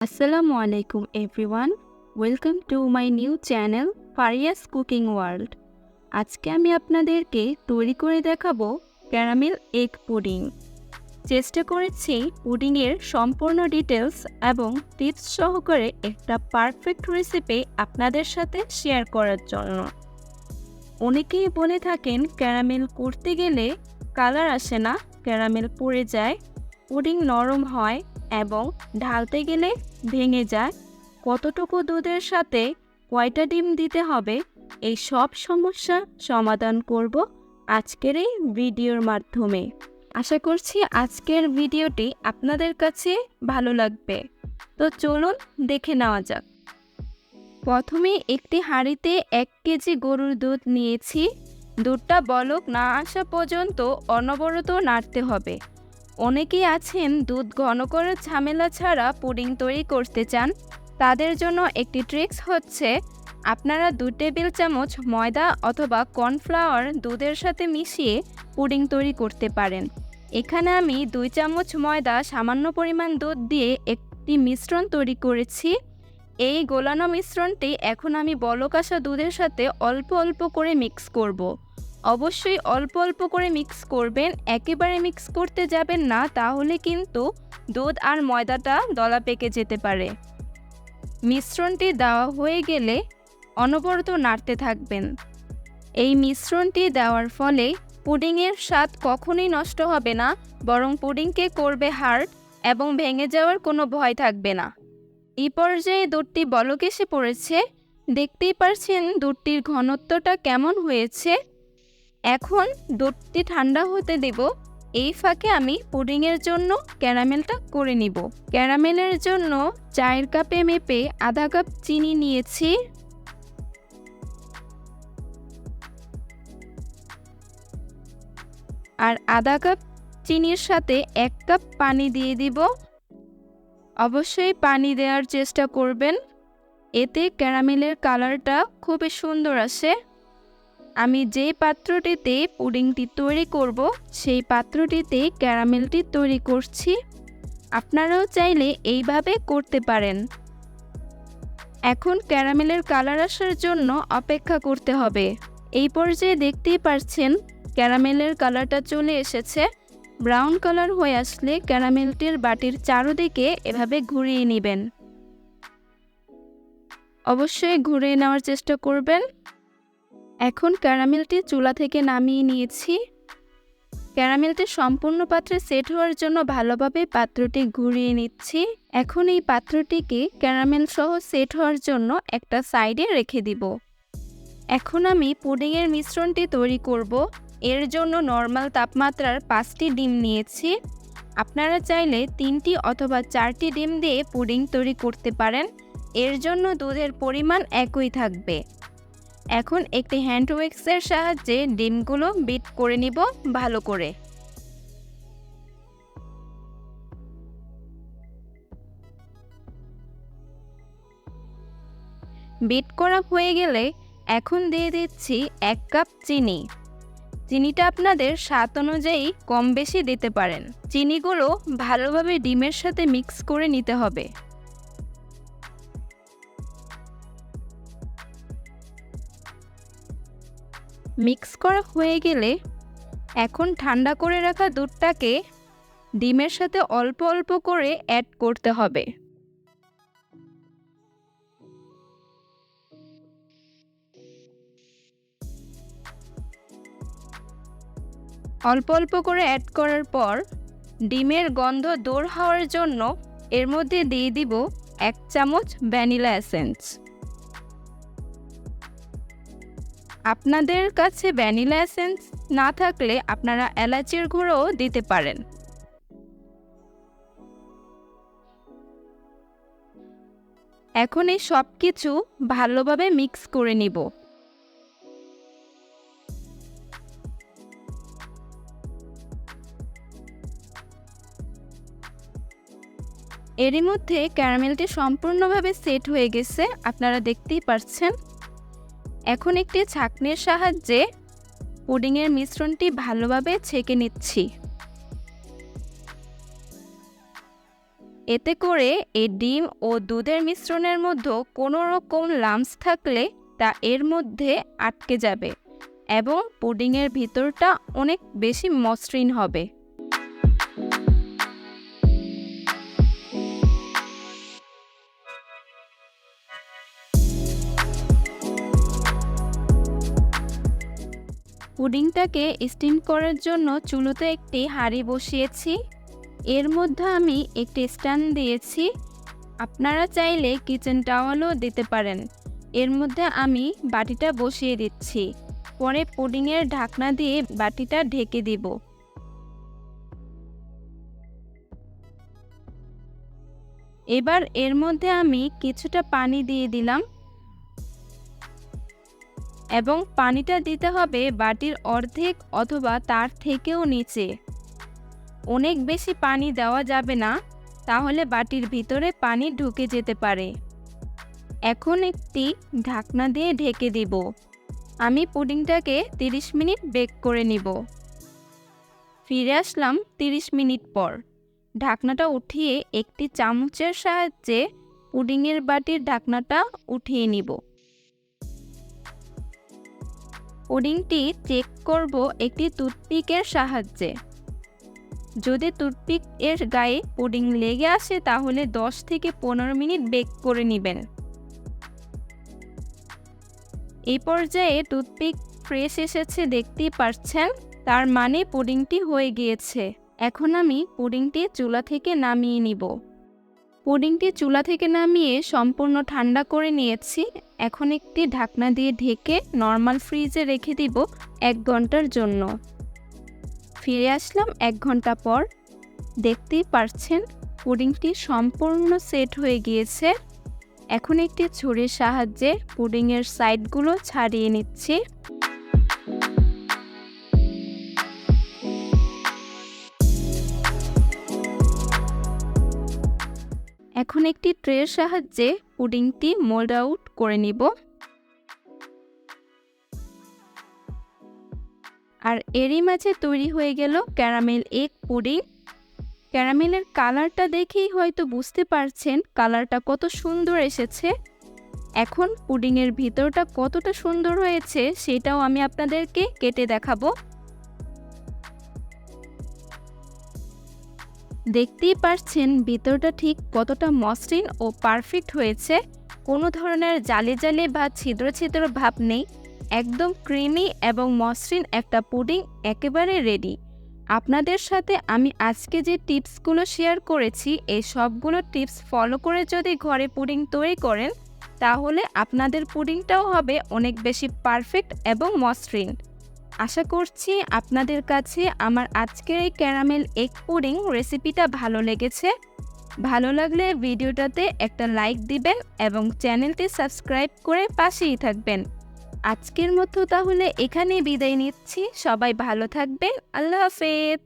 আসসালামু আলাইকুম everyone, welcome to my new channel Faria's cooking world. আজকে আমি আপনাদেরকে তৈরি করে দেখাবো ক্যারামেল এগ পুডিং। চেষ্টা করেছি পুডিংয়ের সম্পূর্ণ ডিটেলস এবং টিপস সহকারে একটা পারফেক্ট রেসিপি আপনাদের সাথে শেয়ার করার জন্য। অনেকেই বলে থাকেন ক্যারামেল করতে গেলে কালার আসে না, ক্যারামেল পড়ে যায়, পুডিং নরম হয় এবং ঢালতে গেলে ভেঙে যায়, কতটুকু দুধের সাথে কয়টা ডিম দিতে হবে, এই সব সমস্যার সমাধান করব আজকের এই ভিডিওর মাধ্যমে। আশা করছি আজকের ভিডিওটি আপনাদের কাছে ভালো লাগবে। তো চলুন দেখে নেওয়া যাক। প্রথমে একটি হাঁড়িতে 1 কেজি গরুর দুধ নিয়েছি। দুধটা বলক না আসা পর্যন্ত অনবরত নাড়তে হবে। অনেকেই আছেন দুধ ঘন করার ঝামেলা ছাড়া পুডিং তৈরি করতে চান। তাদের জন্য একটি ট্রিক্স হচ্ছে আপনারা 2 টেবিল চামচ ময়দা অথবা কর্নফ্লাওয়ার দুধের সাথে মিশিয়ে পুডিং তৈরি করতে পারেন। এখানে আমি 2 চামচ ময়দা সামান্য পরিমাণ দুধ দিয়ে একটি মিশ্রণ তৈরি করেছি। এই গোলানো মিশ্রণটি এখন আমি বলক আসা দুধের সাথে অল্প অল্প করে মিক্স করব। অবশ্যই অল্প অল্প করে মিক্স করবেন, একেবারে মিক্স করতে যাবেন না, তাহলে কিন্তু দুধ আর ময়দাটা দলা পেকে যেতে পারে। মিশ্রণটি দেওয়া হয়ে গেলে অনবরত নাড়তে থাকবেন। এই মিশ্রণটি দেওয়ার ফলে পুডিংয়ের স্বাদ কখনোই নষ্ট হবে না, বরং পুডিংকে করবে হার্ড এবং ভেঙে যাওয়ার কোনো ভয় থাকবে না। এই পর্যায়ে দুধটি বলক এসে পড়েছে, দেখতেই পারছেন দুধটির ঘনত্বটা কেমন হয়েছে। এখন দুধটি ঠান্ডা হতে দেব। এই ফাঁকে আমি পুডিংয়ের জন্য ক্যারামেলটা করে নিব। ক্যারামেলের জন্য চায়ের কাপে মেপে আধা কাপ চিনি নিয়েছি। আর আধা কাপ চিনির সাথে 1 কাপ পানি দিয়ে দিব। অবশ্যই পানি দেওয়ার চেষ্টা করবেন, এতে ক্যারামেলের কালারটা খুবই সুন্দর আসে। আমি যে পাত্রটিতে পুডিংটি তৈরি করব সেই পাত্রটিতে ক্যারামেলটি তৈরি করছি। আপনারাও চাইলে এইভাবে করতে পারেন। এখন ক্যারামেলের কালার আসার জন্য অপেক্ষা করতে হবে। এই পর্যায়ে দেখতেই পারছেন ক্যারামেলের কালারটা চলে এসেছে। ব্রাউন কালার হয়ে আসলে ক্যারামেলটির বাটির চারদিকে এভাবে ঘুরিয়ে নেবেন। অবশ্যই ঘুরিয়ে নেওয়ার চেষ্টা করবেন। এখন ক্যারামেলটি চুলা থেকে নামিয়ে নিয়েছি। ক্যারামেলটি সম্পূর্ণ পাত্রে সেট হওয়ার জন্য ভালোভাবে পাত্রটি ঘুরিয়ে নিচ্ছি। এখন এই পাত্রটিকে ক্যারামেল সহ সেট হওয়ার জন্য একটা সাইডে রেখে দিব। এখন আমি পুডিংয়ের মিশ্রণটি তৈরি করব। এর জন্য নর্মাল তাপমাত্রার 5টি ডিম নিয়েছি। আপনারা চাইলে 3টি অথবা 4টি ডিম দিয়ে পুডিং তৈরি করতে পারেন। এর জন্য দুধের পরিমাণ একই থাকবে। এখন একটি হ্যান্ড উইক্সের সাহায্যে ডিমগুলো বিট করে নিব ভালো করে। বিট করা হয়ে গেলে এখন দিয়ে দিচ্ছি 1 কাপ চিনি। চিনিটা আপনাদের স্বাদ অনুযায়ী কম বেশি দিতে পারেন। চিনিগুলো ভালোভাবে ডিমের সাথে মিক্স করে নিতে হবে। মিক্স করা হয়ে গেলে এখন ঠান্ডা করে রাখা দুধটাকে ডিমের সাথে অল্প অল্প করে অ্যাড করতে হবে। অল্প অল্প করে অ্যাড করার পর ডিমের গন্ধ দূর হওয়ার জন্য এর মধ্যে দিয়ে দিব 1 চামচ ভ্যানিলা এসেন্স। আপনাদের কাছে ভ্যানিলা এসেন্স না থাকলে আপনারা এলাচির গুঁড়োও দিতে পারেন। এখন এই সব কিছু ভালোভাবে মিক্স করে নিব। এরই মধ্যে ক্যারামেলটি সম্পূর্ণভাবে সেট হয়ে গেছে, আপনারা দেখতেই পাচ্ছেন। এখন একটি ছাঁকনির সাহায্যে পুডিংয়ের মিশ্রণটি ভালোভাবে ছেঁকে নিচ্ছি। এতে করে এই ডিম ও দুধের মিশ্রণের মধ্যে কোনো রকম লাম্পস থাকলে তা এর মধ্যে আটকে যাবে এবং পুডিংয়ের ভিতরটা অনেক বেশি মসৃণ হবে। পুডিংটাকে স্টিম করার জন্য চুলোতে একটি হাঁড়ি বসিয়েছি। এর মধ্যে আমি একটি স্ট্যান্ড দিয়েছি, আপনারা চাইলে কিচেন টাওয়ালও দিতে পারেন। এর মধ্যে আমি বাটিটা বসিয়ে দিচ্ছি, পরে পুডিংয়ের ঢাকনা দিয়ে বাটিটা ঢেকে দিব। এবার এর মধ্যে আমি কিছুটা পানি দিয়ে দিলাম এবং পানিটা দিতে হবে বাটির অর্ধেক অথবা তার থেকেও নিচে। অনেক বেশি পানি দেওয়া যাবে না, তাহলে বাটির ভিতরে পানি ঢুকে যেতে পারে। এখন একটি ঢাকনা দিয়ে ঢেকে দিব। আমি পুডিংটাকে 30 মিনিট বেক করে নিব। ফিরে আসলাম 30 মিনিট পর। ঢাকনাটা উঠিয়ে একটি চামচের সাহায্যে পুডিংয়ের বাটির ঢাকনাটা উঠিয়ে নিব। পুডিংটি চেক করব একটি টুথপিকের সাহায্যে। যদি টুথপিক এর গায়ে পুডিং লেগে আসে তাহলে 10 থেকে 15 মিনিট বেক করে নেবেন। এই পর্যায়ে টুথপিক ফ্রেশ এসেছে দেখতেই পাচ্ছেন, তার মানে পুডিংটি হয়ে গিয়েছে। এখন আমি পুডিংটি চুলা থেকে নামিয়ে নিব। পুডিংটি চুলা থেকে নামিয়ে সম্পূর্ণ ঠান্ডা করে নিয়েছি। এখন একটি ঢাকনা দিয়ে ঢেকে নর্মাল ফ্রিজে রেখে দিব 1 ঘন্টার জন্য। ফিরে আসলাম 1 ঘন্টা পর। দেখতেই পাচ্ছেন পুডিংটি সম্পূর্ণ সেট হয়ে গিয়েছে। এখন একটি ছুরির সাহায্যে পুডিংয়ের সাইডগুলো ছাড়িয়ে নিচ্ছি। এখন একটি ট্রের সাহায্যে পুডিংটি মোল্ড আউট করে নিব। আর এরই মাঝে তৈরি হয়ে গেল ক্যারামেল এগ পুডিং। ক্যারামেলের কালারটা দেখেই হয়তো বুঝতে পারছেন কালারটা কত সুন্দর এসেছে। এখন পুডিংয়ের ভিতরটা কতটা সুন্দর হয়েছে সেটাও আমি আপনাদেরকে কেটে দেখাবো। দেখতেই পাচ্ছেন ভিতরটা ঠিক কতটা মসৃণ ও পারফেক্ট হয়েছে। কোনো ধরনের জালে জালে বা ছিদ্র ছিদ্র ভাব নেই। একদম ক্রিমি এবং মসৃণ একটা পুডিং একেবারে রেডি। আপনাদের সাথে আমি আজকে যে টিপসগুলো শেয়ার করেছি এই সবগুলো টিপস ফলো করে যদি ঘরে পুডিং তৈরি করেন তাহলে আপনাদের পুডিংটাও হবে অনেক বেশি পারফেক্ট এবং মসৃণ। আশা করছি আপনাদের কাছে আমার আজকের এই ক্যারামেল এগ পুডিং রেসিপিটা ভালো লেগেছে। ভালো লাগলে ভিডিওটাতে একটা লাইক দিবেন এবং চ্যানেলটি সাবস্ক্রাইব করে পাশেই থাকবেন। আজকের মতো তাহলে এখানেই বিদায় নিচ্ছি। সবাই ভালো থাকবেন। আল্লাহ হাফেজ।